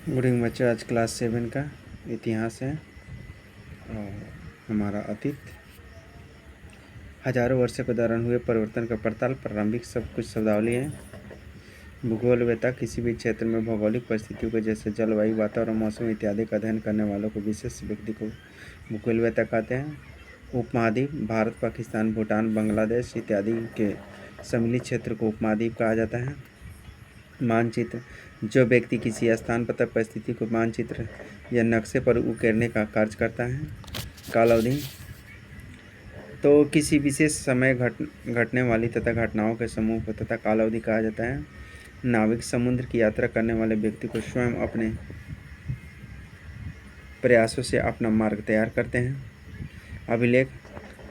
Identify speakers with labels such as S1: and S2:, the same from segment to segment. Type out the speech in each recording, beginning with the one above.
S1: Good evening बच्चों, आज class 7 का इतिहास है और हमारा अतीत हजारों वर्षों के दौरान हुए परिवर्तन का पड़ताल प्रारंभिक सब कुछ शब्दावली है। भूगोलवेत्ता किसी भी क्षेत्र में भौगोलिक परिस्थितियों के जैसे जलवायु, वातावरण, मौसम इत्यादि का अध्ययन करने वालों को विशेष व्यक्ति को भूगोलवेत्ता कहते हैं। उपमहाद्वीप भारत, पाकिस्तान, भूटान, बांग्लादेश इत्यादि के सम्मिलित क्षेत्र को उपमहाद्वीप कहा जाता है। मानचित्र जो व्यक्ति किसी स्थान पर परिस्थिति को मानचित्र या नक्शे पर उकेरने का कार्य करता है। काल अवधि तो किसी विशेष समय घटने वाली तथा घटनाओं के समूह को तथा काल अवधि कहा जाता है। नाविक समुद्र की यात्रा करने वाले व्यक्ति को स्वयं अपने प्रयासों से अपना मार्ग तैयार करते हैं। अभिलेख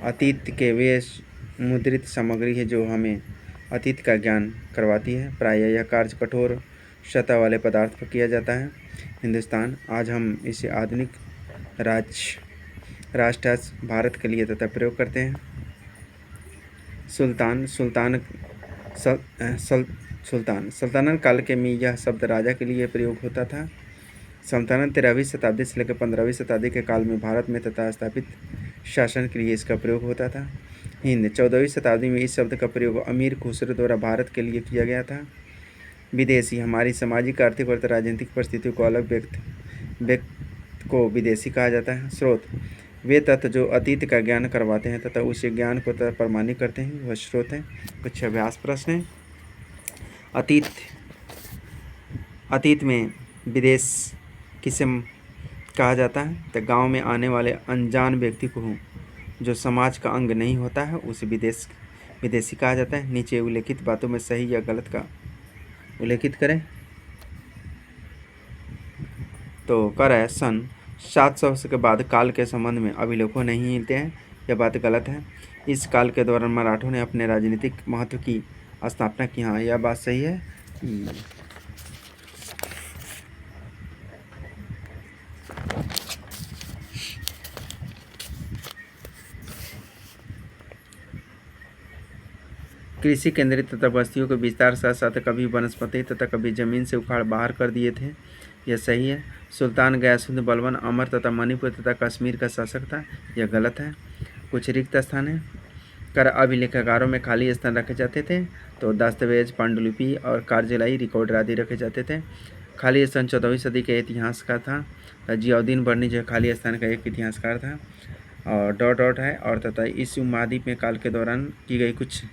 S1: अतीत के वे मुद्रित सामग्री है जो हमें अतीत का ज्ञान करवाती है। प्रायः यह कार्य कठोर सतह वाले पदार्थ पर किया जाता है। हिंदुस्तान आज हम इसे आधुनिक राष्ट्र भारत के लिए तथा प्रयोग करते हैं। सुल्तानत काल के में यह शब्द राजा के लिए प्रयोग होता था। सल्तनत 13वीं शताब्दी से लेकर 15वीं शताब्दी के काल में भारत में तथा स्थापित शासन के लिए इसका प्रयोग होता था। हिंद 14वीं शताब्दी में इस शब्द का प्रयोग अमीर खुसरो द्वारा भारत के लिए किया गया था। विदेशी हमारी सामाजिक, आर्थिक और राजनीतिक परिस्थितियों को अलग व्यक्ति को विदेशी कहा जाता है। स्रोत वे तत्व जो अतीत का ज्ञान करवाते हैं तथा उस ज्ञान को तथा प्रमाणित करते हैं, वह स्रोत हैं। कुछ अभ्यास प्रश्न हैं। अतीत में विदेश किसे कहा जाता है? तो गांव में आने वाले अनजान व्यक्ति को जो समाज का अंग नहीं होता है उसे विदेशी कहा जाता है। नीचे उल्लेखित बातों में सही या गलत का उल्लेखित करें। तो कर है सन 700 के बाद काल के संबंध में अभिलेखों नहीं मिलते हैं, यह बात गलत है। इस काल के दौरान मराठों ने अपने राजनीतिक महत्व की स्थापना की, हाँ यह बात सही है। कृषि केंद्रित तथा बस्तियों के विस्तार साथ साथ कभी वनस्पति तथा कभी जमीन से उखाड़ बाहर कर दिए थे, यह सही है। सुल्तान गयासुद्दीन बलबन अमर तथा मणिपुर तथा कश्मीर का शासक था, यह गलत है। कुछ रिक्त स्थान है। कर अभिलेखागारों में खाली स्थान रखे जाते थे, तो दस्तावेज, पांडुलिपि और कार्यलाई रिकॉर्ड आदि रखे जाते थे। खाली स्थान 14वीं सदी के इतिहास का था। जियाउद्दीन बर्नी जो खाली स्थान का एक इतिहासकार था। और डॉट है और तथा इस उपमहाद्वीप में काल के दौरान की गई कुछ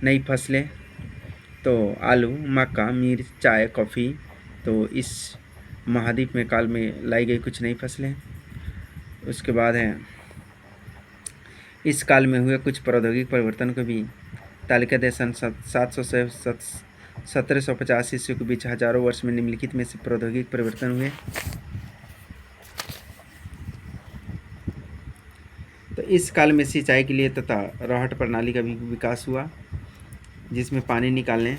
S1: नई फसलें, तो आलू, मक्का, मिर्च, चाय, कॉफ़ी, तो इस महाद्वीप में काल में लाई गई कुछ नई फसलें। उसके बाद है इस काल में हुए कुछ प्रौद्योगिक परिवर्तन को भी तालिका दे। सन 700 से 1750 ईस्वी के बीच हजारों वर्ष में निम्नलिखित में से प्रौद्योगिक परिवर्तन हुए। तो इस काल में सिंचाई के लिए तथा रहट प्रणाली का भी विकास हुआ, जिसमें पानी निकालने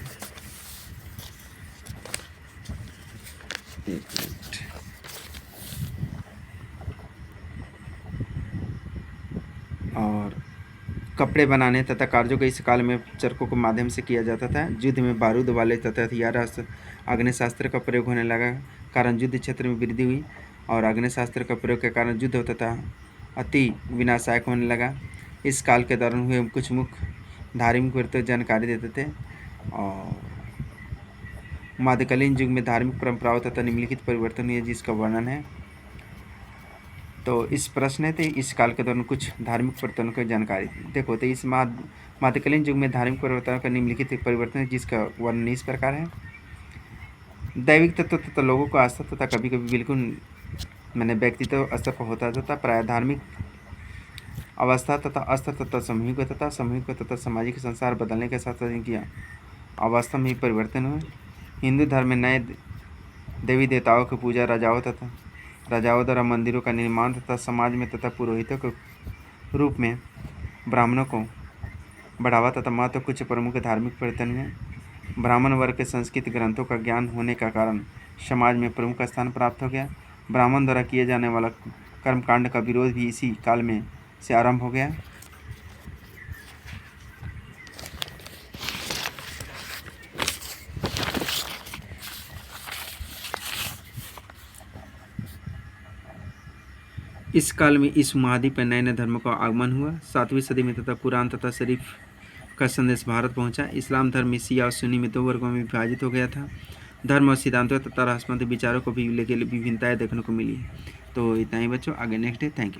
S1: और कपड़े बनाने तथा कार्यों को इस काल में चरखों के माध्यम से किया जाता था। युद्ध में बारूद वाले तथा हथियार अग्निशास्त्र का प्रयोग होने लगा, कारण युद्ध क्षेत्र में वृद्धि हुई और अग्निशास्त्र का प्रयोग के कारण युद्ध तथा अति विनाशक होने लगा। इस काल के दौरान हुए कुछ मुख्य धार्मिक परिवर्तन जानकारी देते थे। और मध्यकालीन युग में धार्मिक परंपराओं तथा निम्नलिखित परिवर्तन हुए जिसका वर्णन है। तो इस प्रश्न थे इस काल के दौरान कुछ धार्मिक परिवर्तनों की जानकारी देखो। तो इस मध्यकालीन युग में धार्मिक परिवर्तनों का निम्नलिखित परिवर्तन है जिसका वर्णन इस प्रकार है। दैविक तत्व तथा लोगों को आस्था तथा कभी कभी बिल्कुल व्यक्तित्व स्तर पर होता जाता। प्राय धार्मिक अवस्था तथा स्तर तथा सामूहिक तथा सामाजिक संसार बदलने के साथ साथ अवस्था में परिवर्तन हुए। हिंदू धर्म में नए देवी देवताओं की पूजा, राजाओं द्वारा मंदिरों का निर्माण तथा समाज में तथा पुरोहितों के रूप में ब्राह्मणों को बढ़ावा तथा महत्व। कुछ प्रमुख धार्मिक परिवर्तन हुए। ब्राह्मण वर्ग के संस्कृत ग्रंथों का ज्ञान होने का कारण समाज में प्रमुख स्थान प्राप्त हो गया। ब्राह्मण द्वारा किए जाने वाला कर्मकांड का विरोध भी इसी काल में से आरंभ हो गया। इस काल में इस महाद्वीप पर नए नए धर्मों का आगमन हुआ। 7वीं सदी में तथा कुरान तथा शरीफ का संदेश भारत पहुंचा। इस्लाम धर्म शिया और सुन्नी में 2 वर्गों में विभाजित हो गया था। धर्म और सिद्धांतों तथा राष्ट्रमत विचारों को भी लेकर विभिन्नताएं देखने को मिली है। तो इतना ही बच्चों, आगे नेक्स्ट है। Thank you.